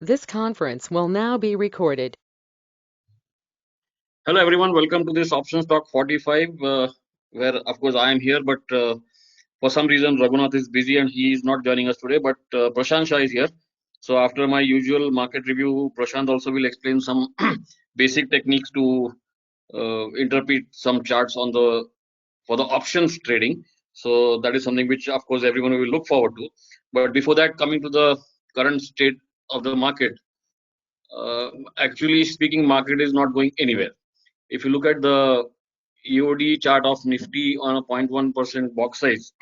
This conference will now be recorded. Hello everyone, welcome to this Options Talk 45, where of course I am here, but for some reason Raghunath is busy and he is not joining us today, but Prashant Shah is here. So after my usual market review, Prashant also will explain some basic techniques to interpret some charts on the for the options trading. So that is something which of course everyone will look forward to. But before that, coming to the current state of the market, uh, actually speaking, market is not going anywhere. If you look at the EOD chart of Nifty on a 0.1% box size,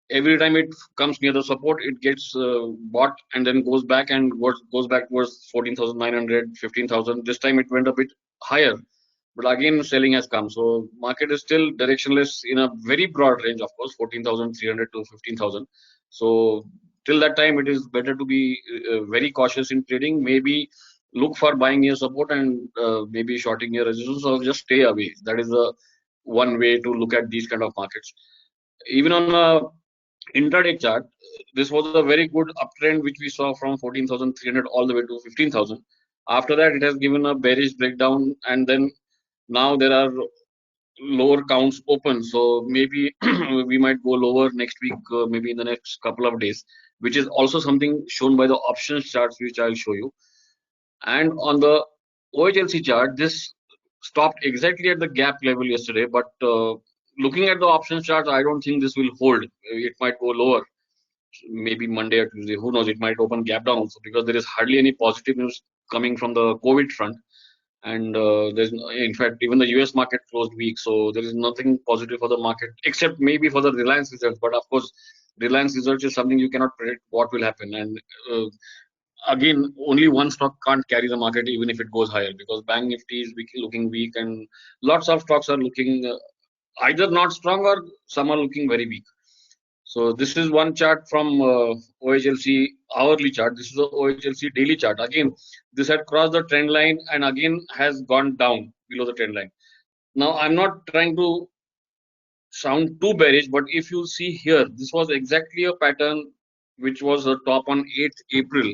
every time it comes near the support, it gets bought and then goes back and goes back towards 14,900, 15,000. This time it went a bit higher, but again selling has come. So market is still directionless in a very broad range, of course, 14,300 to 15,000. So till that time, it is better to be very cautious in trading. Maybe look for buying near support and maybe shorting near resistance, or just stay away. That is the one way to look at these kind of markets. Even on a intraday chart, this was a very good uptrend which we saw from 14,300 all the way to 15,000. After that, it has given a bearish breakdown, and then now there are lower counts open. So maybe we might go lower next week, maybe in the next couple of days, which is also something shown by the options charts, which I'll show you. And on the OHLC chart, this stopped exactly at the gap level yesterday, but looking at the options chart, I don't think this will hold. It might go lower, maybe Monday or Tuesday. Who knows? It might open gap down also, because there is hardly any positive news coming from the COVID front. And there's, in fact, even the US market closed weak, so there is nothing positive for the market except maybe for the Reliance results. But of course, Reliance results is something you cannot predict what will happen. And again, only one stock can't carry the market even if it goes higher, because Bank Nifty is looking weak, and lots of stocks are looking either not strong, or some are looking very weak. So this is one chart from OHLC hourly chart. This is the OHLC daily chart. Again, this had crossed the trend line and again has gone down below the trend line. Now, I'm not trying to sound too bearish, but if you see here, this was exactly a pattern which was a top on 8th April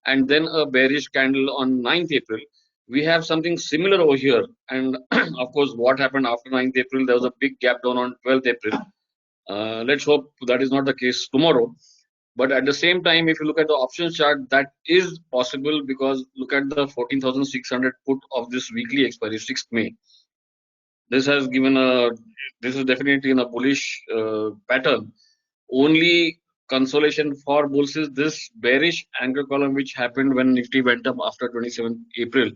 and then a bearish candle on 9th April. We have something similar over here. And of course, what happened after 9th April? There was a big gap down on 12th April. Let's hope that is not the case tomorrow. But at the same time, if you look at the options chart, that is possible, because look at the 14,600 put of this weekly expiry, 6th May. This has given a, this is definitely in a bullish pattern. Only consolation for bulls is this bearish anchor column which happened when Nifty went up after 27th April,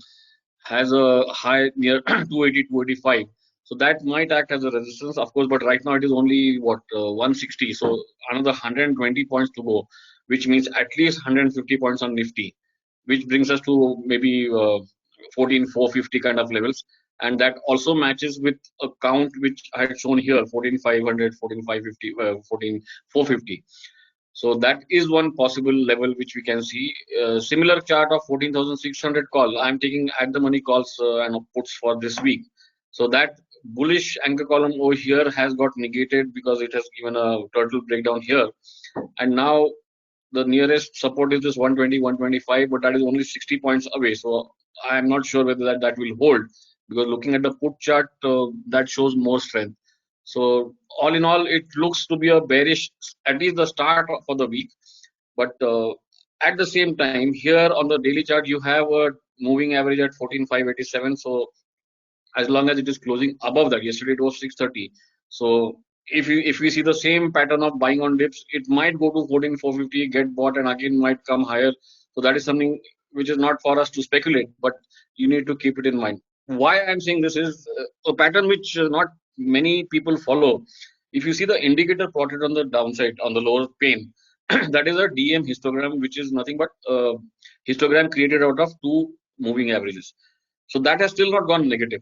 has a high near 280, 285. So that might act as a resistance, of course, but right now it is only what 160. So another 120 points to go, which means at least 150 points on Nifty, which brings us to maybe 14,450 kind of levels. And that also matches with a count which I had shown here, 14,500, 14,550, 14,450. So that is one possible level which we can see. Similar chart of 14,600 call. I'm taking at the money calls and puts for this week. So that bullish anchor column over here has got negated because it has given a turtle breakdown here. And now the nearest support is this 120, 125, but that is only 60 points away. So I'm not sure whether that will hold, because looking at the put chart, that shows more strength. So all in all, it looks to be a bearish, at least the start for the week. But at the same time, here on the daily chart, you have a moving average at 14,587. So as long as it is closing above that, yesterday it was 630. So if we see the same pattern of buying on dips, it might go to 14,450, get bought, and again might come higher. So that is something which is not for us to speculate, but you need to keep it in mind. Why I'm saying this is a pattern which not many people follow. If you see the indicator plotted on the downside on the lower pane, that is a DM histogram, which is nothing but histogram created out of two moving averages. So that has still not gone negative.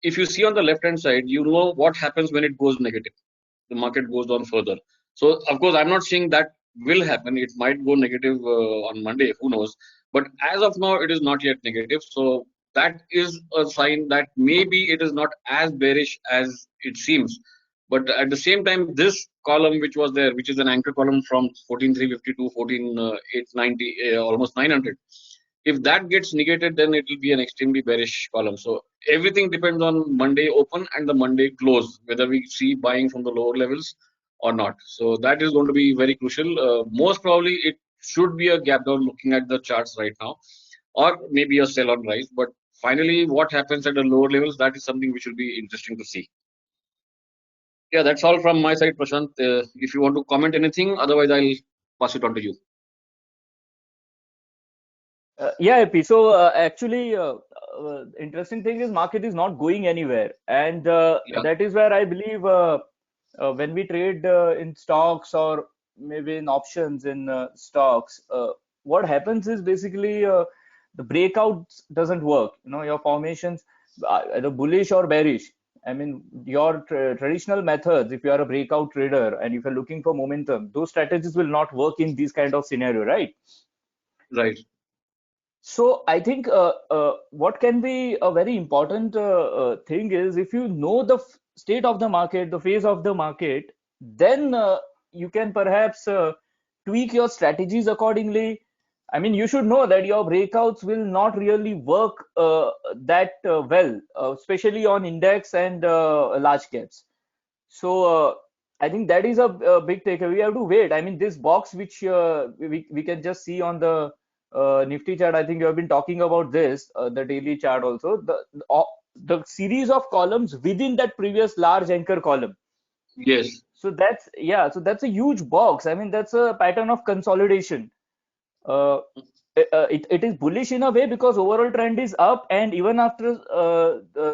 If you see on the left hand side, you know what happens when it goes negative. The market goes down further. So, of course, I'm not saying that will happen. It might go negative on Monday, who knows. But as of now, it is not yet negative. So, that is a sign that maybe it is not as bearish as it seems. But at the same time, this column which was there, which is an anchor column from 14,350 to 14,890, almost 900. If that gets negated, then it will be an extremely bearish column. So everything depends on Monday open and the Monday close, whether we see buying from the lower levels or not. So that is going to be very crucial. Most probably, it should be a gap down looking at the charts right now, or maybe a sell on rise. But finally, what happens at the lower levels, that is something which will be interesting to see. Yeah, that's all from my side, Prashant. If you want to comment anything, otherwise I'll pass it on to you. Yeah, AP. So actually, interesting thing is market is not going anywhere, and Yeah, that is where I believe when we trade in stocks or maybe in options in stocks, what happens is basically the breakouts doesn't work. You know, your formations, either bullish or bearish. I mean, your traditional methods, if you are a breakout trader and if you're looking for momentum, those strategies will not work in this kind of scenario, right? right. So I think what can be a very important thing is if you know the state of the market, the phase of the market, then you can perhaps tweak your strategies accordingly. I mean, you should know that your breakouts will not really work that well, especially on index and large caps. So I think that is a big takeaway. We have to wait. I mean, this box which we can just see on the Nifty chart. I think you have been talking about this, the daily chart also. The series of columns within that previous large anchor column. Yes, So that's yeah. So that's a huge box. I mean, that's a pattern of consolidation. Uh, it is bullish in a way because overall trend is up, and even after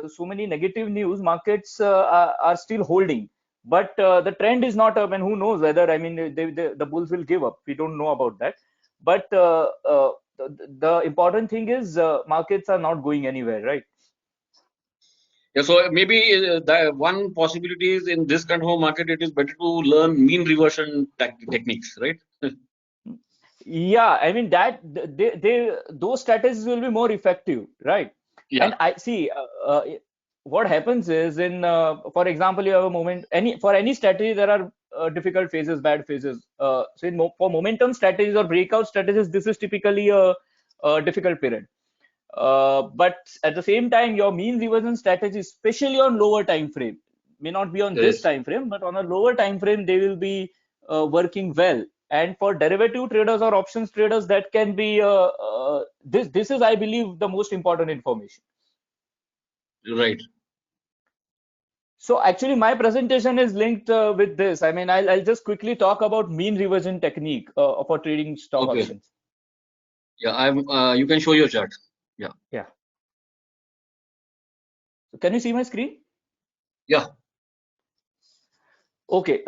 so many negative news, markets are still holding. But the trend is not up, and who knows whether I mean the bulls will give up. We don't know about that. But the important thing is markets are not going anywhere, right? yeah. So maybe the one possibility is in this kind of a market, it is better to learn mean reversion techniques, right? Yeah, I mean that they those strategies will be more effective, right? Yeah, And I see what happens is in for example, you have a moment any for any strategy there are difficult phases, bad phases. So for momentum strategies or breakout strategies, this is typically a difficult period. But at the same time, your mean reversion strategy, especially on lower time frame, may not be on this yes, time frame, but on a lower time frame, they will be working well. And for derivative traders or options traders, that can be this is, I believe, the most important information. right. So actually, my presentation is linked with this. I mean, I'll just quickly talk about mean reversion technique for trading stock Okay. options. Yeah, I'm. You can show your chart. Yeah, Yeah. So can you see my screen? yeah, Okay.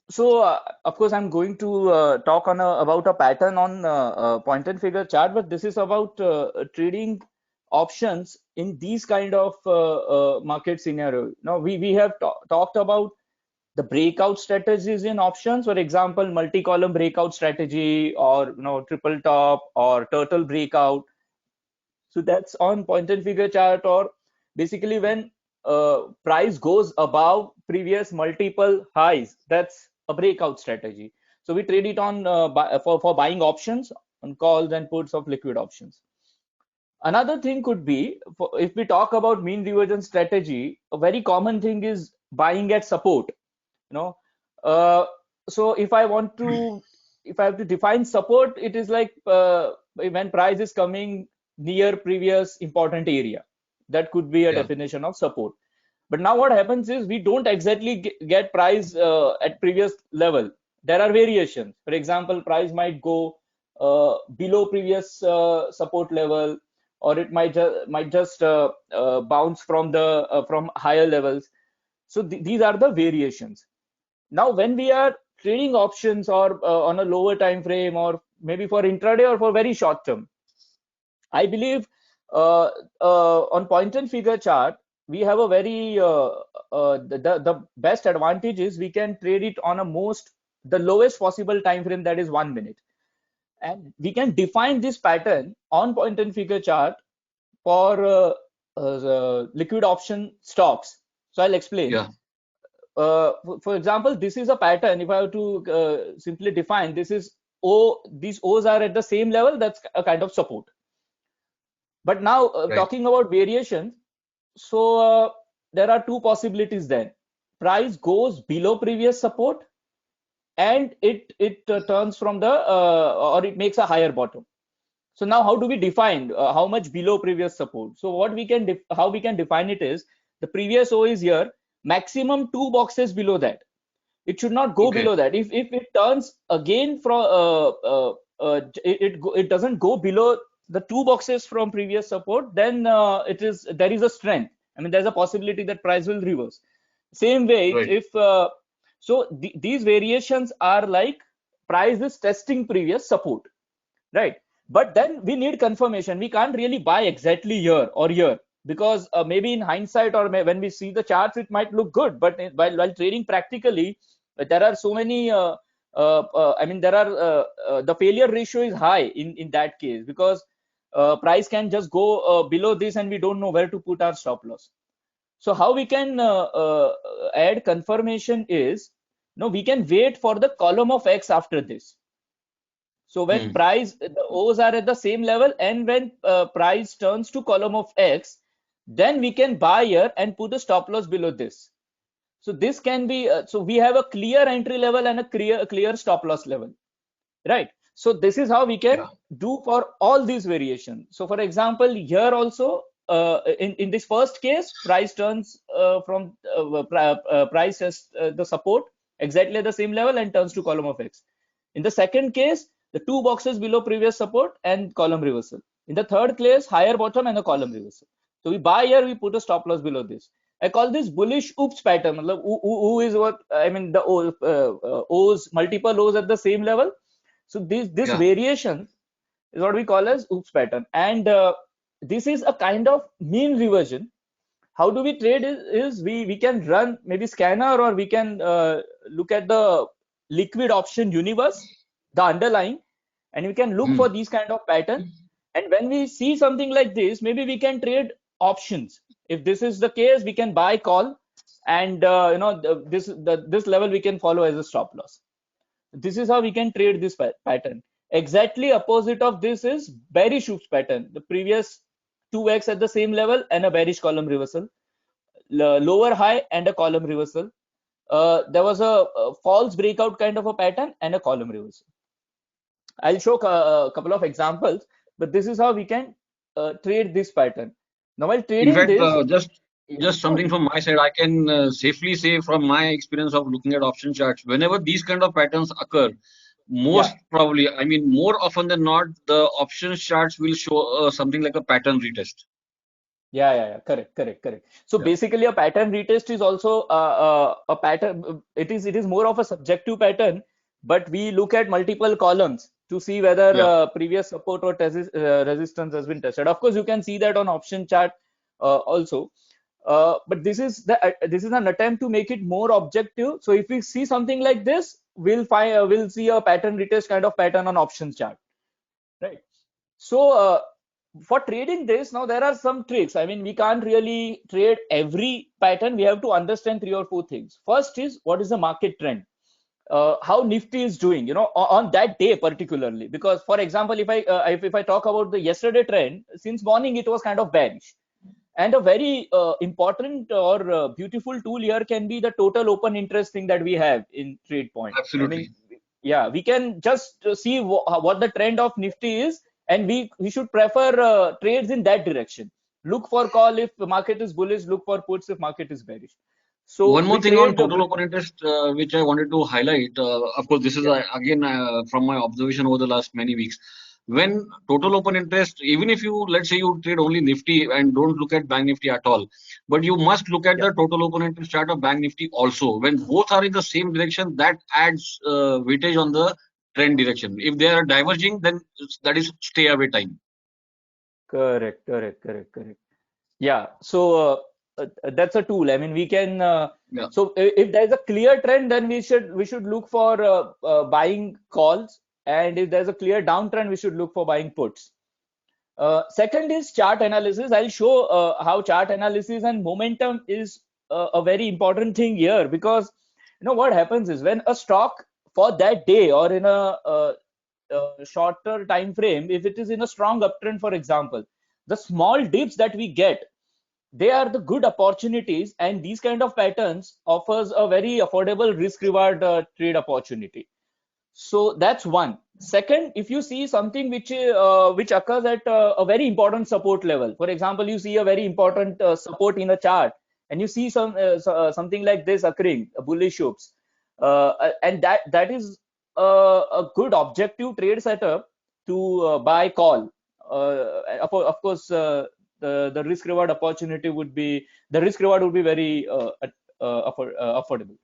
So of course, I'm going to talk on about a pattern on point and figure chart, but this is about trading options in these kind of market scenario. Now we have talked about the breakout strategies in options, for example, multi-column breakout strategy, or triple top or turtle breakout. So that's on point and figure chart, or basically when price goes above previous multiple highs, that's a breakout strategy. So we trade it on for buying options on calls and puts of liquid options. Another thing could be, if we talk about mean reversion strategy, a very common thing is buying at support. You know, uh, so if I have to define support, it is like when price is coming near previous important area. That could be a yeah, definition of support. But now what happens is we don't exactly get price at previous level. There are variations. For example, price might go below previous support level, or it might just bounce from the from higher levels. So these are the variations. Now when we are trading options, or on a lower time frame, or maybe for intraday or for very short term, I believe on point and figure chart, we have a very the best advantage is we can trade it on the lowest possible time frame, that is 1 minute, and we can define this pattern on point and figure chart for liquid option stocks. So I'll explain. yeah. for example, this is a pattern. If I have to simply define, this is O. These O's are at the same level. That's a kind of support. But now Right. talking about variations, so there are two possibilities then. Price goes below previous support, and it turns from the or it makes a higher bottom. So now how do we define how much below previous support? So what we can how we can define it is, the previous O is here, maximum 2 boxes below that. It should not go Okay. below that. If it turns again from it doesn't go below the 2 boxes from previous support, then there is a strength. I mean, there's a possibility that price will reverse. Same way, Right. if so these variations are like price is testing previous support, right? But then we need confirmation. We can't really buy exactly here or here, because maybe in hindsight, or when we see the charts, it might look good, but while trading practically, there are so many I mean, there are the failure ratio is high in that case, because price can just go below this and we don't know where to put our stop loss. So how we can add confirmation is, no, we can wait for the column of X after this. So when Hmm. price, the O's are at the same level, and when price turns to column of X, then we can buy here and put a stop loss below this. So this can be, so we have a clear entry level and a clear stop loss level, right? So this is how we can Yeah. do for all these variations. So for example, here also, in this first case, price turns from price has the support exactly at the same level and turns to column of X. In the second case, the 2 boxes below previous support and column reversal. In the third case, higher bottom and a column reversal. So we buy here, we put a stop loss below this. I call this bullish oops pattern. Who is what I mean, the O's, multiple O's at the same level. So this Yeah. variation is what we call as oops pattern, and this is a kind of mean reversion. How do we trade is we can run maybe scanner, or we can look at the liquid option universe, the underlying, and we can look Hmm. for these kind of pattern. And when we see something like this, maybe we can trade options. If this is the case, we can buy call, and this level we can follow as a stop loss. This is how we can trade this pattern. Exactly opposite of this is bearish oops pattern. The previous 2x at the same level and a bearish column reversal, lower high and a column reversal. There was a false breakout kind of a pattern and a column reversal. I'll show a couple of examples, but this is how we can trade this pattern. Now, while In trading fact, this, just something from my side, I can safely say from my experience of looking at option charts, whenever these kind of patterns occur, yeah, most probably, I mean, more often than not, the options charts will show something like a pattern retest. yeah, correct. So Yeah. basically, a pattern retest is also a pattern. It is more of a subjective pattern, but we look at multiple columns to see whether Yeah. previous support or resistance has been tested. Of course, you can see that on option chart also. But this is an attempt to make it more objective. So if we see something like this, we'll see a pattern retest kind of pattern on options chart, right? So for trading this, now there are some tricks. I mean, we can't really trade every pattern. We have to understand 3 or 4 things. First is, what is the market trend? How Nifty is doing, on that day particularly. Because, for example, if I talk about the yesterday trend, since morning it was kind of bearish. And a very important or beautiful tool here can be the total open interest thing that we have in TradePoint. I mean, Absolutely. yeah, we can just see what the trend of Nifty is, and we should prefer trades in that direction. Look for call if the market is bullish, look for puts if market is bearish. So One more we thing on trade total open interest, which I wanted to highlight. Of course, this is yeah, again from my observation over the last many weeks. When total open interest, even if you, let's say you trade only Nifty and don't look at Bank Nifty at all, but you must look at yeah. the total open interest chart of Bank Nifty also. When both are in the same direction, that adds weightage on the trend direction. If they are diverging, then that is stay away time. Correct. Yeah, so that's a tool. I mean, we can. Yeah. So if there's a clear trend, then we should look for buying calls, and if there's a clear downtrend, we should look for buying puts. Second is chart analysis. I'll show how chart analysis and momentum is a very important thing here, because what happens is when a stock for that day or in a shorter time frame, if it is in a strong uptrend, for example, the small dips that we get, they are the good opportunities, and these kind of patterns offers a very affordable risk reward trade opportunity. So that's one. Second, if you see something which occurs at a very important support level, for example, you see a very important support in a chart, and you see something like this occurring, bullish hooks, and that is a good objective trade setup to buy call. Of course, the risk reward opportunity would be the risk reward would be very affordable.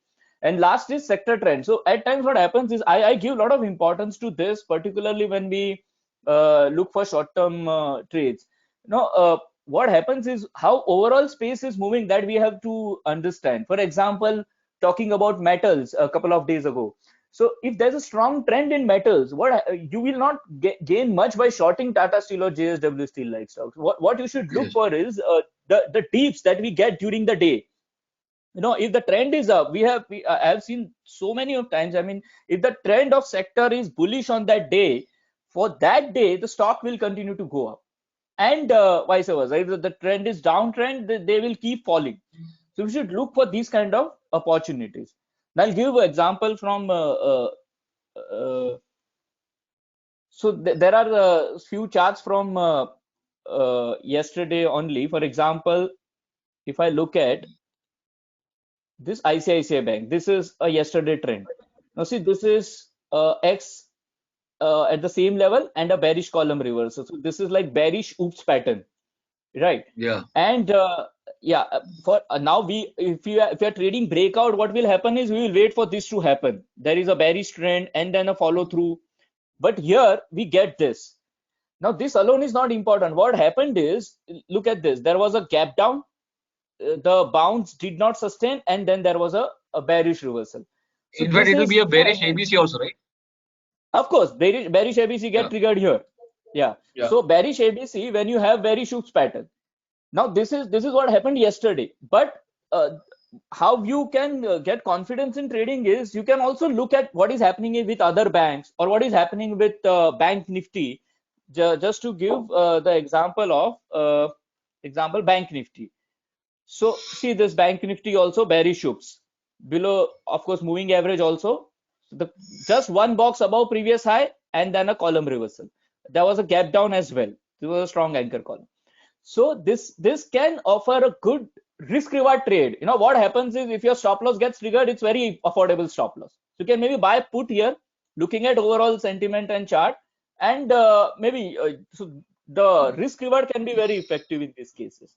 And last is sector trend. So at times what happens is I give a lot of importance to this, particularly when we look for short-term trades. What happens is how overall space is moving, that we have to understand. For example, talking about metals a couple of days ago. So if there's a strong trend in metals, what you will not gain much by shorting Tata Steel or JSW Steel like stocks. What you should look Yes. for is the dips that we get during the day. If the trend is up, I have seen so many of times, I mean, if the trend of sector is bullish on that day, for that day the stock will continue to go up, and vice versa. If the trend is downtrend, they will keep falling. So we should look for these kind of opportunities. And I'll give an example from so there are a few charts from yesterday only. For example, if I look at this ICICI Bank, this is a yesterday trend. Now see, this is X at the same level and a bearish column reversal. So this is like bearish oops pattern, right? Yeah. And yeah, for now if you are trading breakout, what will happen is we will wait for this to happen. There is a bearish trend and then a follow through. But here we get this. Now this alone is not important. What happened is, look at this. There was a gap down, the bounce did not sustain, and then there was a bearish reversal. So In fact, this it will is, be a bearish ABC also, right? of course, bearish ABC get Yeah. triggered here. Yeah. Yeah. So bearish ABC when you have bearish hooks pattern. Now this is what happened yesterday. But how you can get confidence in trading is you can also look at what is happening with other banks or what is happening with Bank Nifty. Just to give the example of Bank Nifty. So see this Bank Nifty also bearish hooks below, of course, moving average also. Just one box above previous high and then a column reversal. There was a gap down as well. This was a strong anchor column. So this can offer a good risk reward trade. What happens is if your stop loss gets triggered, it's very affordable stop loss. So you can maybe buy put here, looking at overall sentiment and chart, and maybe so the risk reward can be very effective in these cases.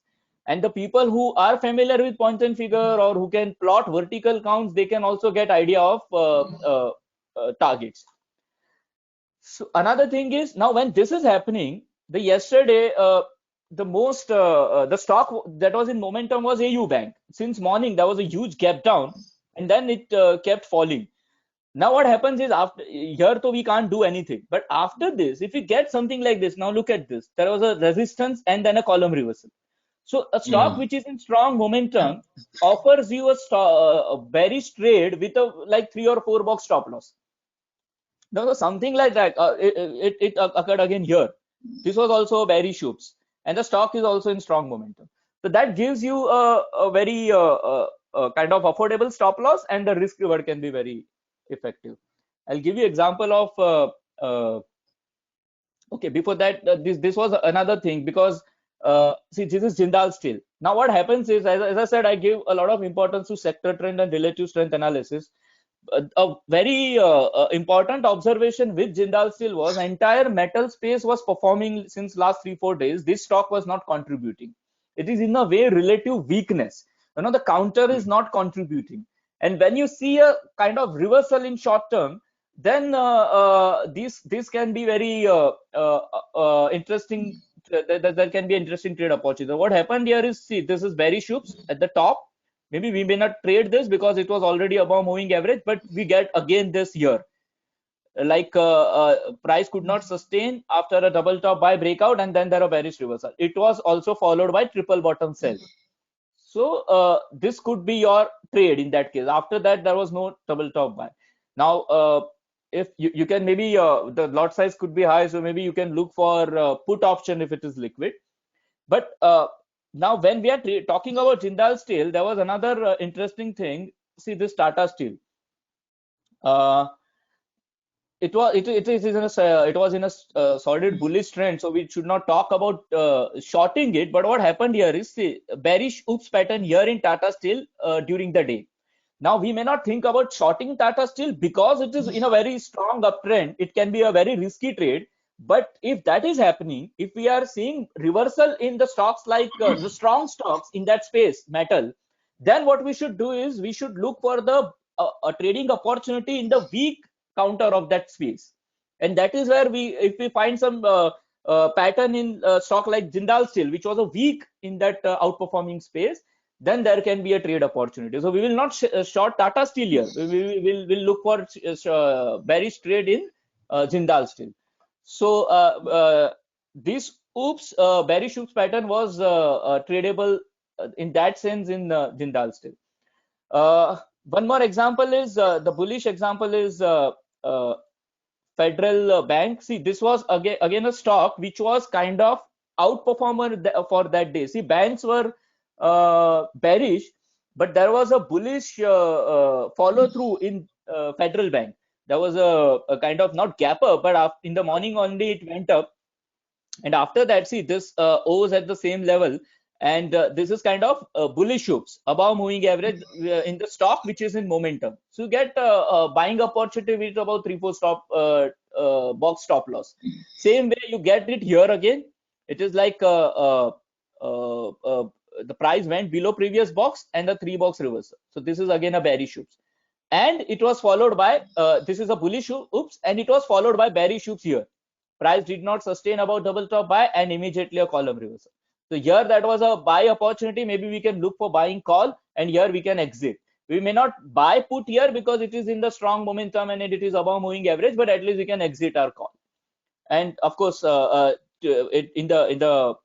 And the people who are familiar with point and figure or who can plot vertical counts, they can also get idea of targets. So another thing is, now when this is happening, the yesterday the stock that was in momentum was AU Bank. Since morning there was a huge gap down, and then it kept falling. Now what happens is, after here though we can't do anything, but after this, if we get something like this, now look at this, there was a resistance and then a column reversal. So a stock which is in strong momentum offers you a bearish trade with a like 3 or 4 box stop loss. Now something like that it occurred again here. This was also bearish hooks, and the stock is also in strong momentum. So that gives you a very kind of affordable stop loss, and the risk reward can be very effective. I'll give you example of okay, before that, this was another thing, because see, this is Jindal Steel. Now what happens is, as I said, I give a lot of importance to sector trend and relative strength analysis. A very important observation with Jindal Steel was entire metal space was performing since last 3-4 days. This stock was not contributing. It is in a way relative weakness. The counter is not contributing. And when you see a kind of reversal in short term, then this can be very interesting. There can be interesting trade opportunity. What happened here is, see, this is bearish hooks at the top. Maybe we may not trade this because it was already above moving average, but we get again this here. Like price could not sustain after a double top buy breakout, and then there are bearish reversal. It was also followed by triple bottom sell. So this could be your trade in that case. After that, there was no double top buy. Now, if you can maybe the lot size could be high, so maybe you can look for put option if it is liquid. But now when we are talking about Jindal Steel, there was another interesting thing. See this Tata Steel. Uh, it was in a solid bullish trend, so we should not talk about shorting it. But what happened here is the bearish oops pattern here in Tata Steel during the day. Now we may not think about shorting Tata Steel because it is in a very strong uptrend. It can be a very risky trade. But if that is happening, if we are seeing reversal in the stocks like the strong stocks in that space, metal, then what we should do is we should look for the a trading opportunity in the weak counter of that space. And that is where if we find some pattern in stock like Jindal Steel, which was a weak in that outperforming space, then there can be a trade opportunity. So we will not short Tata Steel here. We will look for bearish trade in Jindal Steel. So this oops bearish oops pattern was tradable in that sense in Jindal Steel. One more example is the bullish example is Federal Bank. See, this was again a stock which was kind of outperformer for that day. See, banks were bearish, but there was a bullish follow through in Federal Bank. There was a kind of not gap up, but in the morning only it went up, and after that, see this O is at the same level, and this is kind of bullish hooks above moving average in the stock which is in momentum. So you get a buying opportunity with about 3-4 stop box stop loss. Same way you get it here again. It is like the price went below previous box and the 3-box reversal. So this is again a bearish hooks, and it was followed by this is a bullish oops, and it was followed by bearish hooks here. Price did not sustain about double top buy and immediately a column reversal. So here that was a buy opportunity. Maybe we can look for buying call, and here we can exit. We may not buy put here because it is in the strong momentum and it is above moving average, but at least we can exit our call. And of course, in the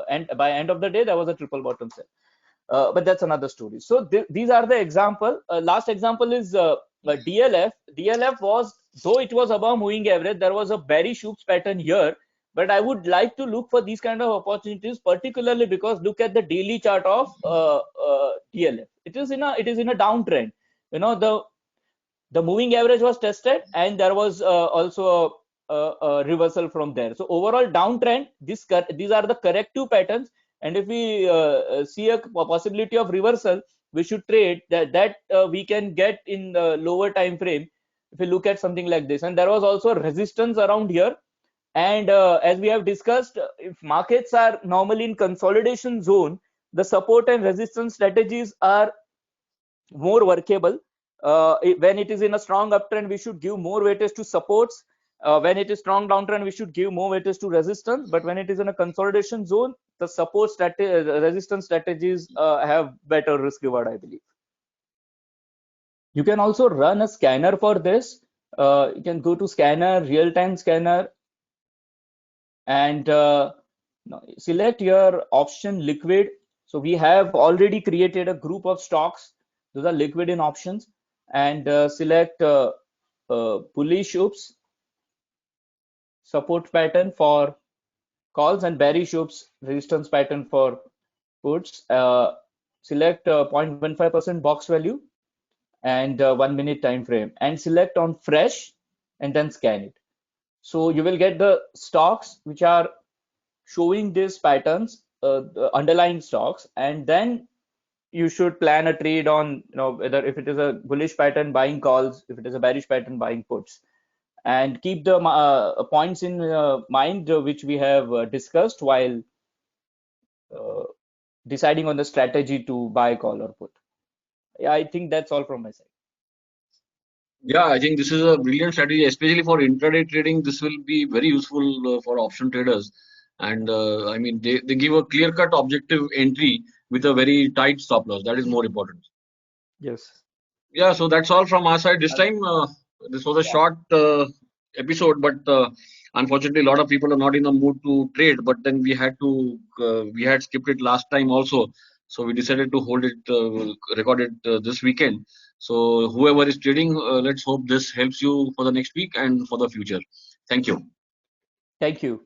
and by end of the day there was a triple bottom sell. But that's another story. So these are the example. Last example is DLF. DLF was, though it was above moving average, there was a bearish hooks pattern here. But I would like to look for these kind of opportunities, particularly because look at the daily chart of DLF. It is in a downtrend. You know, the moving average was tested, and there was also a reversal from there. So overall downtrend. These are the corrective patterns. And if we see a possibility of reversal, we should trade that we can get in the lower time frame if we look at something like this. And there was also resistance around here. And as we have discussed, if markets are normally in consolidation zone, the support and resistance strategies are more workable. When it is in a strong uptrend, we should give more weightage to supports. When it is strong downtrend, we should give more weightage to resistance. But when it is in a consolidation zone, the support resistance strategies have better risk reward, I believe. You can also run a scanner for this. You can go to scanner, real-time scanner, and select your option liquid. So we have already created a group of stocks. Those are liquid in options, and select bullish oops support pattern for calls and bearish oops resistance pattern for puts. Select 0.15% box value and 1 minute time frame, and select on fresh, and then scan it. So you will get the stocks which are showing these patterns, the underlying stocks, and then you should plan a trade on, whether if it is a bullish pattern buying calls, if it is a bearish pattern buying puts, and keep the points in mind which we have discussed while deciding on the strategy to buy, call, or put. Yeah, I think that's all from my side. Yeah, I think this is a brilliant strategy, especially for intraday trading. This will be very useful for option traders. And I mean, they give a clear-cut objective entry with a very tight stop loss. That is more important. Yes. Yeah, so that's all from our side this time. This was a short episode, but unfortunately, a lot of people are not in the mood to trade. But then we had skipped it last time also. So we decided to hold it, record it this weekend. So whoever is trading, let's hope this helps you for the next week and for the future. Thank you. Thank you.